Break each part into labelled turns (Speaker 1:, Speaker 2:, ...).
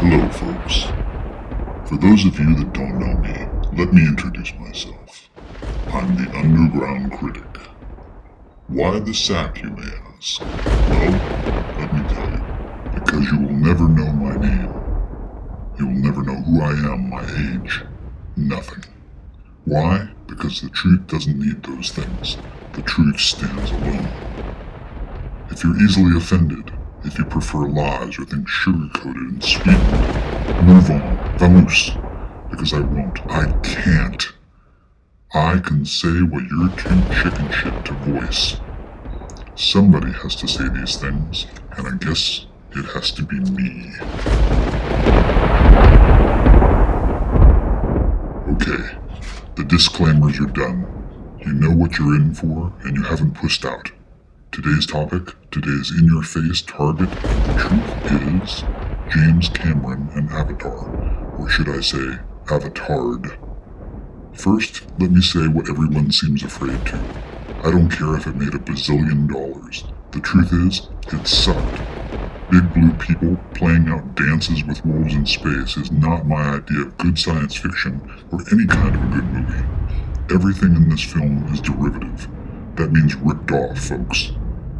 Speaker 1: Hello, folks. For those of you that don't know me, let me introduce myself. I'm the Underground Critic. Why the sack, you may ask? Well, let me tell you. Because you will never know my name. You will never know who I am, my age. Nothing. Why? Because the truth doesn't need those things. The truth stands alone. If you're easily offended, if you prefer lies or things sugar-coated and sweetened, move on, vamoose, because I won't. I can't. I can say what you're too chicken shit to voice. Somebody has to say these things, and I guess it has to be me. Okay, the disclaimers are done. You know what you're in for, and you haven't pushed out. Today's topic, today's in-your-face target, the truth is James Cameron and Avatar, or should I say, Avatard. First, let me say what everyone seems afraid to. I don't care if it made $1 bazillion. The truth is, it sucked. Big blue people playing out dances with wolves in space is not my idea of good science fiction or any kind of a good movie. Everything in this film is derivative. That means ripped off, folks.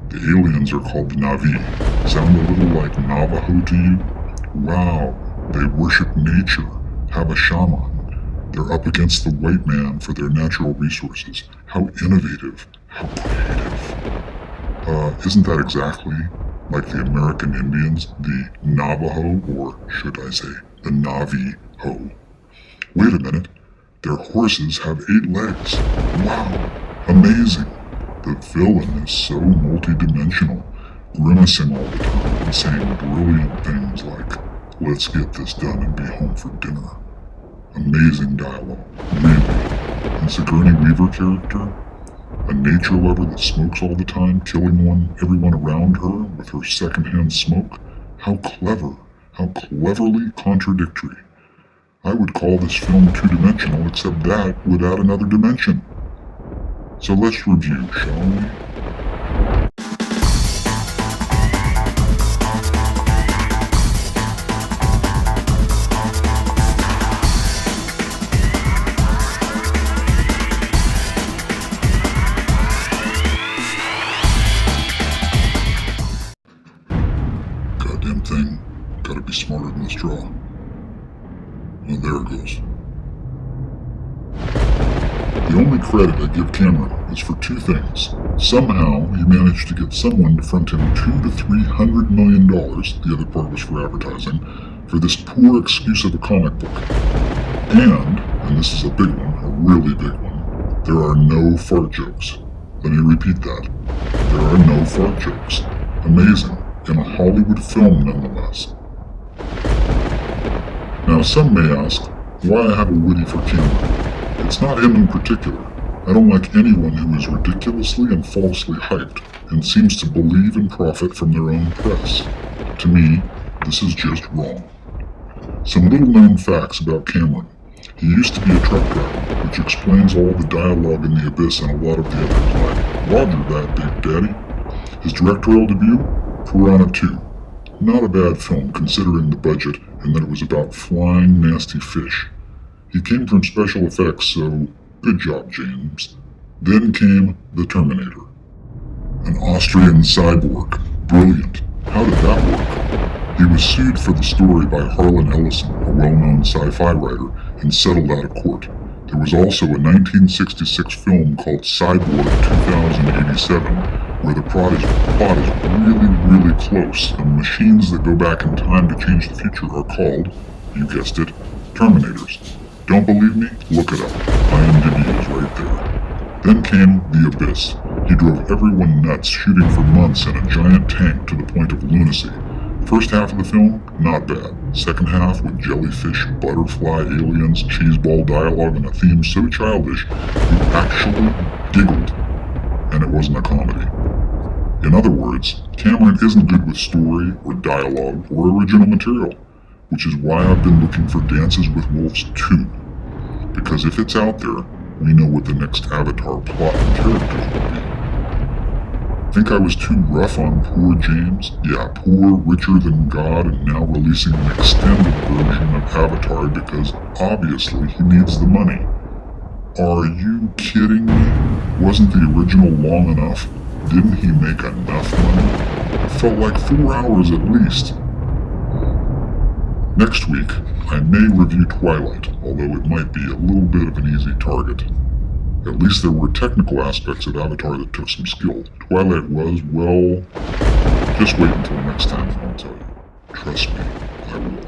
Speaker 1: The aliens are called the Na'vi. Sound a little like Navajo to you? Wow, they worship nature, have a shaman. They're up against the white man for their natural resources. How innovative, how creative. Isn't that exactly like the American Indians, the Navajo, or should I say, the Na'vi-ho? Wait a minute, their horses have 8 legs. Wow, amazing. The villain is so multi-dimensional, grimacing all the time and saying brilliant things like, "Let's get this done and be home for dinner." Amazing dialogue, really. And Sigourney Weaver character? A nature lover that smokes all the time, killing everyone around her with her secondhand smoke? How clever, how cleverly contradictory. I would call this film two-dimensional, except that would add another dimension. So let's review, shall we? Goddamn thing. Gotta be smarter than this draw. Oh, there it goes. The only credit I give Cameron is for 2 things. Somehow, he managed to get someone to front him $200 to $300 million, the other part was for advertising, for this poor excuse of a comic book. And this is a big one, a really big one, there are no fart jokes. Let me repeat that. There are no fart jokes. Amazing. In a Hollywood film, nonetheless. Now, some may ask, why I have a witty for Cameron? It's not him in particular. I don't like anyone who is ridiculously and falsely hyped and seems to believe and profit from their own press. To me, this is just wrong. Some little-known facts about Cameron. He used to be a truck driver, which explains all the dialogue in The Abyss and a lot of the others like, "Roger that, Big Daddy." His directorial debut? Piranha 2. Not a bad film considering the budget and that it was about flying nasty fish. He came from special effects, so good job, James. Then came The Terminator. An Austrian cyborg. Brilliant. How did that work? He was sued for the story by Harlan Ellison, a well-known sci-fi writer, and settled out of court. There was also a 1966 film called Cyborg 2087, where the plot is really close, and machines that go back in time to change the future are called, you guessed it, Terminators. Don't believe me? Look it up. IMDb is right there. Then came The Abyss. He drove everyone nuts, shooting for months in a giant tank to the point of lunacy. First half of the film, not bad. Second half, with jellyfish, butterfly, aliens, cheeseball dialogue, and a theme so childish, you actually giggled. And it wasn't a comedy. In other words, Cameron isn't good with story, or dialogue, or original material. Which is why I've been looking for Dances with Wolves 2. Because if it's out there, we know what the next Avatar plot and characters will be. Think I was too rough on poor James? Yeah, poor, richer than God, and now releasing an extended version of Avatar because obviously he needs the money. Are you kidding me? Wasn't the original long enough? Didn't he make enough money? Felt like 4 hours at least. Next week, I may review Twilight, although it might be a little bit of an easy target. At least there were technical aspects of Avatar that took some skill. Twilight was, well, just wait until next time and I'll tell you. Trust me, I will.